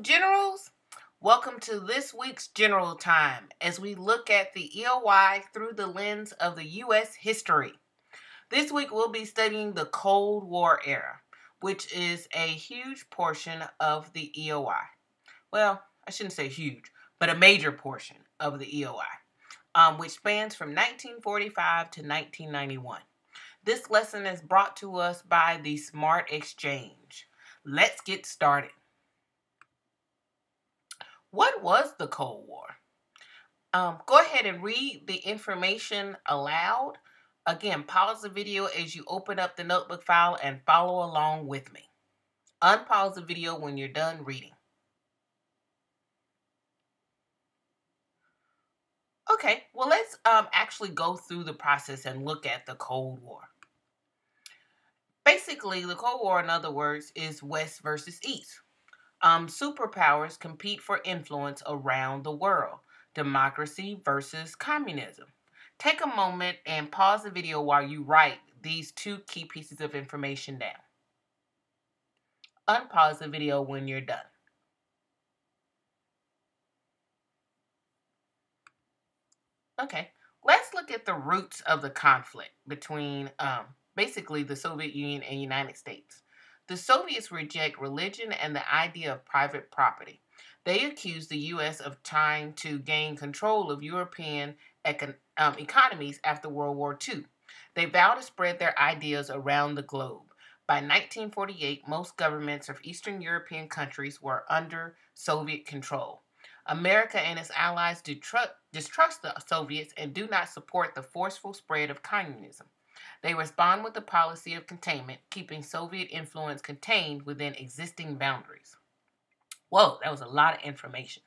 Generals. Welcome to this week's General Time as we look at the EOY through the lens of the U.S. history. This week we'll be studying the Cold War era, which is a huge portion of the EOY. Well, I shouldn't say huge, but a major portion of the EOY, which spans from 1945 to 1991. This lesson is brought to us by the Smart Exchange. Let's get started. What was the Cold War? Go ahead and read the information aloud. Again, pause the video as you open up the notebook file and follow along with me. Unpause the video when you're done reading. Okay, well, let's actually go through the process and look at the Cold War. Basically, the Cold War, in other words, is West versus East. Superpowers compete for influence around the world. Democracy versus communism. Take a moment and pause the video while you write these two key pieces of information down. Unpause the video when you're done. Okay, let's look at the roots of the conflict between basically the Soviet Union and United States. The Soviets reject religion and the idea of private property. They accuse the U.S. of trying to gain control of European economies after World War II. They vow to spread their ideas around the globe. By 1948, most governments of Eastern European countries were under Soviet control. America and its allies distrust the Soviets and do not support the forceful spread of communism. They respond with a policy of containment, keeping Soviet influence contained within existing boundaries. Whoa, that was a lot of information.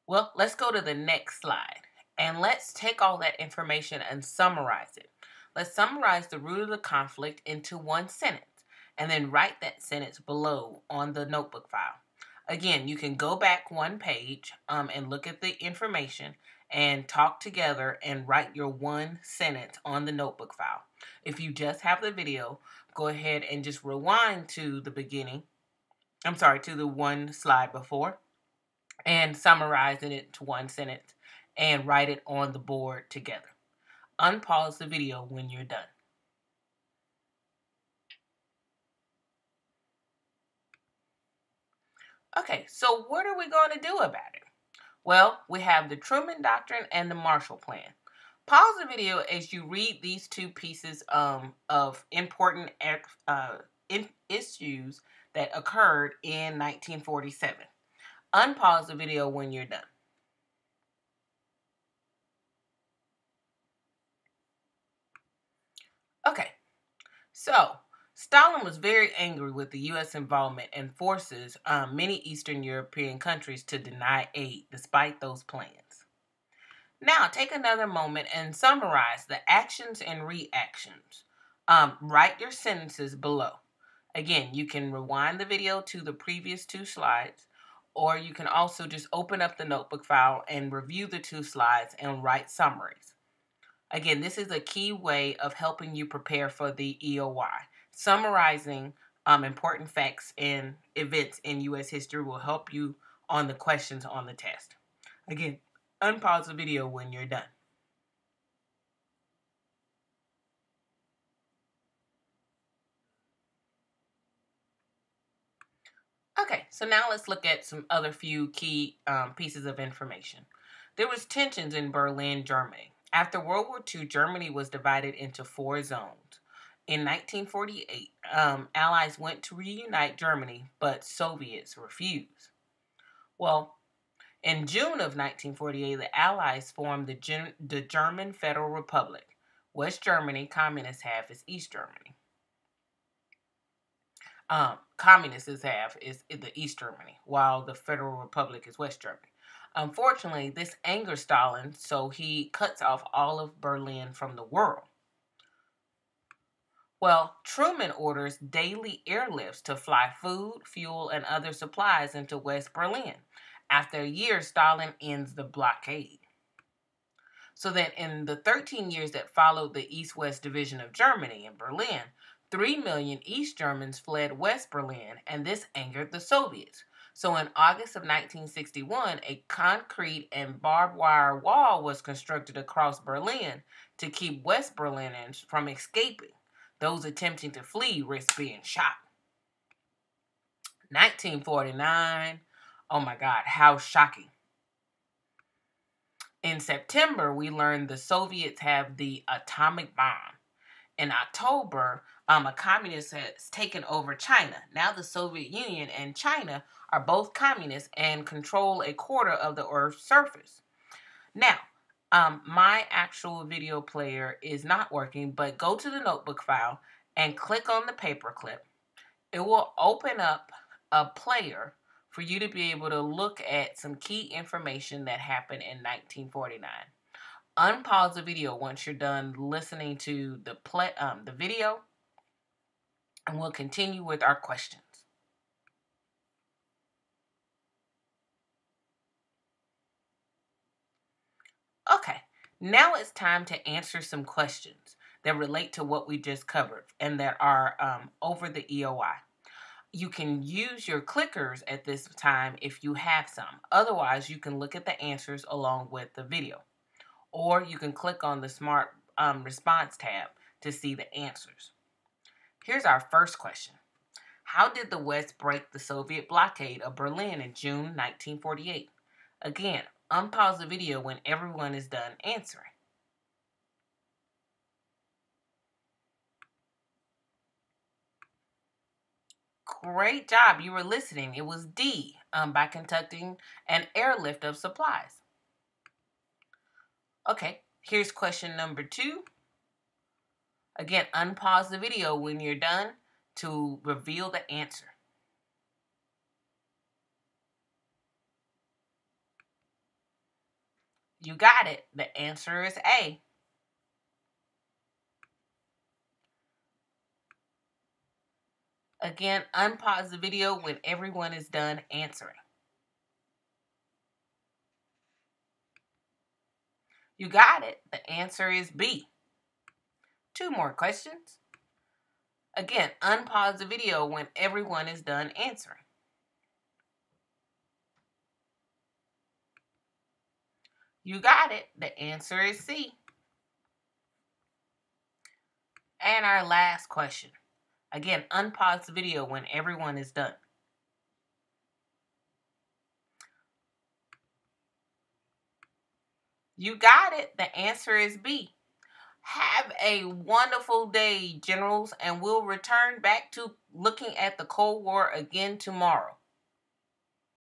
Well, let's go to the next slide, and let's take all that information and summarize it. Let's summarize the root of the conflict into one sentence, and then write that sentence below on the notebook file. Again, you can go back one page and look at the information and talk together and write your one sentence on the notebook file. If you just have the video, go ahead and just rewind to the beginning. To the one slide before and summarize it into one sentence and write it on the board together. Unpause the video when you're done. Okay, so what are we going to do about it? Well, we have the Truman Doctrine and the Marshall Plan. Pause the video as you read these two pieces of important issues that occurred in 1947. Unpause the video when you're done. Okay, so Stalin was very angry with the U.S. involvement and forces many Eastern European countries to deny aid despite those plans. Now, take another moment and summarize the actions and reactions. Write your sentences below. Again, you can rewind the video to the previous two slides, or you can also just open up the notebook file and review the two slides and write summaries. Again, this is a key way of helping you prepare for the EOY. Summarizing important facts and events in U.S. history will help you on the questions on the test. Again, unpause the video when you're done. Okay, so now let's look at some other few key pieces of information. There was tensions in Berlin, Germany. After World War II, Germany was divided into 4 zones. In 1948, Allies went to reunite Germany, but Soviets refused. Well, in June of 1948, the Allies formed the German Federal Republic. West Germany, communist half, is East Germany. Communist half is the East Germany, while the Federal Republic is West Germany. Unfortunately, this angers Stalin, so he cuts off all of Berlin from the world. Well, Truman orders daily airlifts to fly food, fuel, and other supplies into West Berlin. After a year, Stalin ends the blockade. So that in the 13 years that followed the East-West division of Germany in Berlin, 3 million East Germans fled West Berlin, and this angered the Soviets. So in August of 1961, a concrete and barbed wire wall was constructed across Berlin to keep West Berliners from escaping. Those attempting to flee risked being shot. 1949. Oh my God, how shocking. In September, we learned the Soviets have the atomic bomb. In October, a communist has taken over China. Now the Soviet Union and China are both communists and control a quarter of the Earth's surface. Now, my actual video player is not working, but go to the notebook file and click on the paperclip. It will open up a player for you to be able to look at some key information that happened in 1949. Unpause the video once you're done listening to the video, and we'll continue with our questions. Okay, now it's time to answer some questions that relate to what we just covered and that are over the EOI. You can use your clickers at this time if you have some. Otherwise, you can look at the answers along with the video. Or you can click on the Smart Response tab to see the answers. Here's our first question. How did the West break the Soviet blockade of Berlin in June 1948? Again, unpause the video when everyone is done answering. Great job. You were listening. It was D, by conducting an airlift of supplies. Okay, here's question number 2. Again, unpause the video when you're done to reveal the answer. You got it. The answer is A. Again, unpause the video when everyone is done answering. You got it. The answer is B. 2 more questions. Again, unpause the video when everyone is done answering. You got it. The answer is C. And our last question. Again, unpause the video when everyone is done. You got it. The answer is B. Have a wonderful day, generals, and we'll return back to looking at the Cold War again tomorrow.